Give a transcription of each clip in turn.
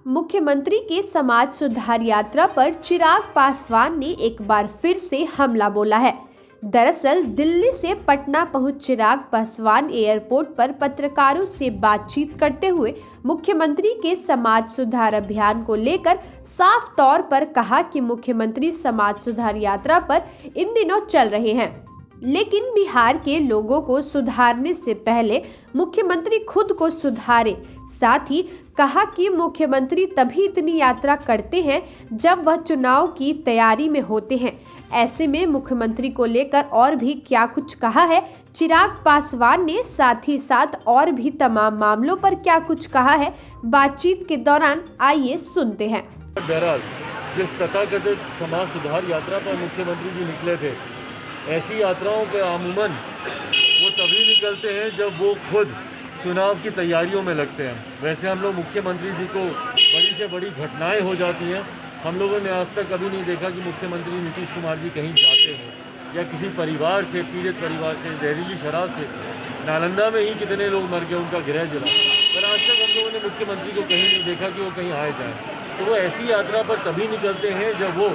मुख्यमंत्री के समाज सुधार यात्रा पर चिराग पासवान ने एक बार फिर से हमला बोला है। दरअसल दिल्ली से पटना पहुंच चिराग पासवान एयरपोर्ट पर पत्रकारों से बातचीत करते हुए मुख्यमंत्री के समाज सुधार अभियान को लेकर साफ तौर पर कहा कि मुख्यमंत्री समाज सुधार यात्रा पर इन दिनों चल रहे हैं, लेकिन बिहार के लोगों को सुधारने से पहले मुख्यमंत्री खुद को सुधारे। साथ ही कहा कि मुख्यमंत्री तभी इतनी यात्रा करते हैं जब वह चुनाव की तैयारी में होते हैं। ऐसे में मुख्यमंत्री को लेकर और भी क्या कुछ कहा है चिराग पासवान ने, साथ ही साथ और भी तमाम मामलों पर क्या कुछ कहा है बातचीत के दौरान, आइए सुनते हैं। बहरहाल जिस तथाकथित समाज सुधार यात्रा पर मुख्यमंत्री जी निकले थे, ऐसी यात्राओं के अमूमन वो तभी निकलते हैं जब वो खुद चुनाव की तैयारियों में लगते हैं। वैसे हम लोग मुख्यमंत्री जी को बड़ी से बड़ी घटनाएं हो जाती हैं, हम लोगों ने आज तक कभी नहीं देखा कि मुख्यमंत्री नीतीश कुमार जी कहीं जाते हों या किसी परिवार से, पीड़ित परिवार से, जहरीली शराब से। नालंदा में ही कितने लोग मर गए, उनका गृह जला, पर आज तक हम लोगों ने मुख्यमंत्री को कहीं नहीं देखा कि वो कहीं आए जाए। तो वो ऐसी यात्रा पर तभी निकलते हैं जब वो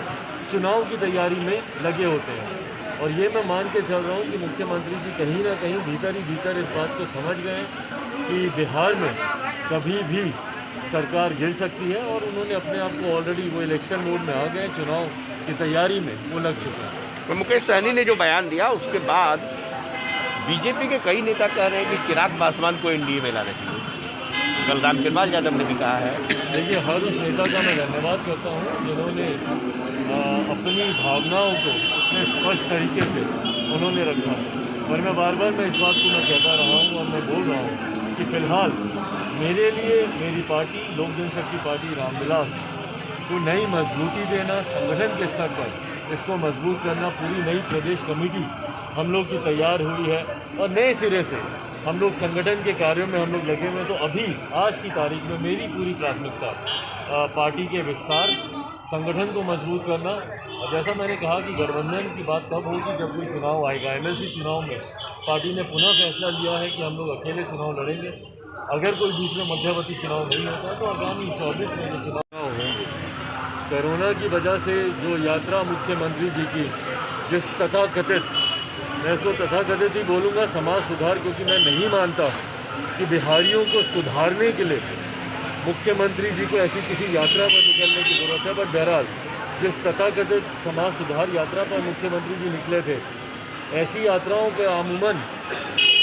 चुनाव की तैयारी में लगे होते हैं। और ये मैं मान के चल रहा हूँ कि मुख्यमंत्री जी कहीं ना कहीं भीतर ही भीतर इस बात को समझ गए कि बिहार में कभी भी सरकार गिर सकती है, और उन्होंने अपने आप को ऑलरेडी वो इलेक्शन मोड में आ गए, चुनाव की तैयारी में वो लग चुके हैं। तो मुकेश सहनी ने जो बयान दिया उसके बाद बीजेपी के कई नेता कह रहे हैं कि चिराग पासवान को एनडीए में लाना चाहिए। कल रामकृपाल यादव ने भी कहा है। देखिए, हर उस नेता का मैं धन्यवाद करता हूँ जिन्होंने अपनी भावनाओं को इतने स्पष्ट तरीके से उन्होंने रखा। और मैं बार बार इस बात को मैं कहता रहा हूँ और मैं बोल रहा हूँ कि फ़िलहाल मेरे लिए मेरी पार्टी लोक जनशक्ति पार्टी रामविलास को नई मजबूती देना, संगठन के स्तर पर इसको मजबूत करना, पूरी नई प्रदेश कमेटी हम लोग की तैयार हुई है और नए सिरे से हम लोग संगठन के कार्यों में हम लोग लगे हुए। तो अभी आज की तारीख में मेरी पूरी प्राथमिकता पार्टी के विस्तार, संगठन को मजबूत करना। और जैसा मैंने कहा कि गठबंधन की बात तब होगी जब कोई चुनाव आएगा। एमएलसी चुनाव में पार्टी ने पुनः फैसला लिया है कि हम लोग अकेले चुनाव लड़ेंगे। अगर कोई बीच में मध्यवर्ती चुनाव नहीं होता तो आगामी 24 में जो चुनाव होंगे, कोरोना की वजह से जो यात्रा मुख्यमंत्री जी की, जिस तथाकथित, मैं इसको तथाकथित ही बोलूँगा, समाज सुधार, क्योंकि मैं नहीं मानता कि बिहारियों को सुधारने के लिए मुख्यमंत्री जी को ऐसी किसी यात्रा पर निकलने की ज़रूरत है। बट बहरहाल जिस तथाकथित समाज सुधार यात्रा पर मुख्यमंत्री जी निकले थे, ऐसी यात्राओं के अमूमन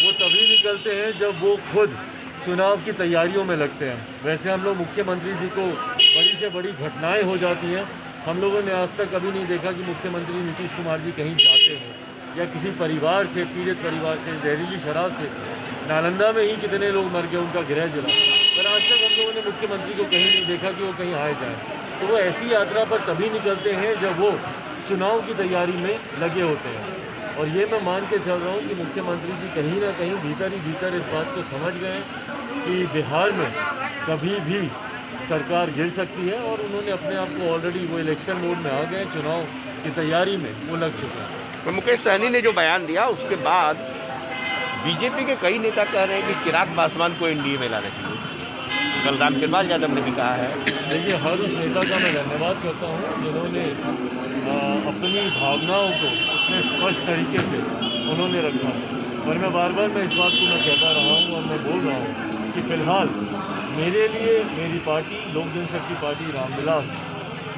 वो तभी निकलते हैं जब वो खुद चुनाव की तैयारियों में लगते हैं। वैसे हम लोग मुख्यमंत्री जी को बड़ी से बड़ी घटनाएं हो जाती हैं, हम लोगों ने आज तक कभी नहीं देखा कि मुख्यमंत्री नीतीश कुमार जी कहीं जाते हों या किसी परिवार से, पीड़ित परिवार से, जहरीली शराब से। नालंदा में ही कितने लोग मर गए, उनका गृह जला, पर आज तक हम लोगों ने मुख्यमंत्री को कहीं नहीं देखा कि वो कहीं आए जाए। तो वो ऐसी यात्रा पर तभी निकलते हैं जब वो चुनाव की तैयारी में लगे होते हैं। और ये मैं मान के चल रहा हूँ कि मुख्यमंत्री जी कहीं ना कहीं भीतर ही भीतर इस बात को समझ गए कि बिहार में कभी भी सरकार गिर सकती है, और उन्होंने अपने आप को ऑलरेडी वो इलेक्शन मोड में आ गए, चुनाव की तैयारी में वो लग चुके हैं। तो मुकेश सहनी ने जो बयान दिया उसके बाद बीजेपी के कई नेता कह रहे हैं कि चिराग पासवान को एनडीए में लाना चाहिए। कल रामकृपाल यादव ने भी कहा है। देखिए, हर उस नेता का मैं धन्यवाद करता हूँ जिन्होंने अपनी भावनाओं को इतने स्पष्ट तरीके से उन्होंने रखा। और मैं बार बार इस बात को मैं कहता रहा हूँ और मैं बोल रहा हूँ कि फ़िलहाल मेरे लिए मेरी पार्टी लोक जनशक्ति पार्टी रामविलास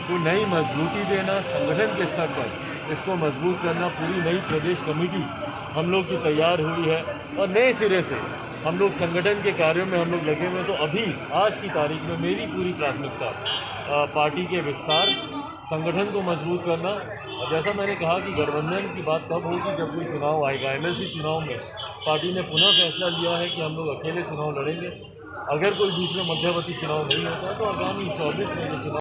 को नई मजबूती देना, संगठन के स्तर पर इसको मजबूत करना, पूरी नई प्रदेश कमेटी हम लोग की तैयार हुई है और नए सिरे से हम लोग संगठन के कार्यों में हम लोग लगे हुए। तो अभी आज की तारीख में मेरी पूरी प्राथमिकता पार्टी के विस्तार, संगठन को मजबूत करना। और जैसा मैंने कहा कि गठबंधन की बात तब होगी जब कोई चुनाव आएगा। एमएलसी चुनाव में पार्टी ने पुनः फैसला लिया है कि हम लोग अकेले चुनाव लड़ेंगे। अगर कोई बीच में मध्यवर्ती चुनाव नहीं होता तो आगामी 24 में जो चुनाव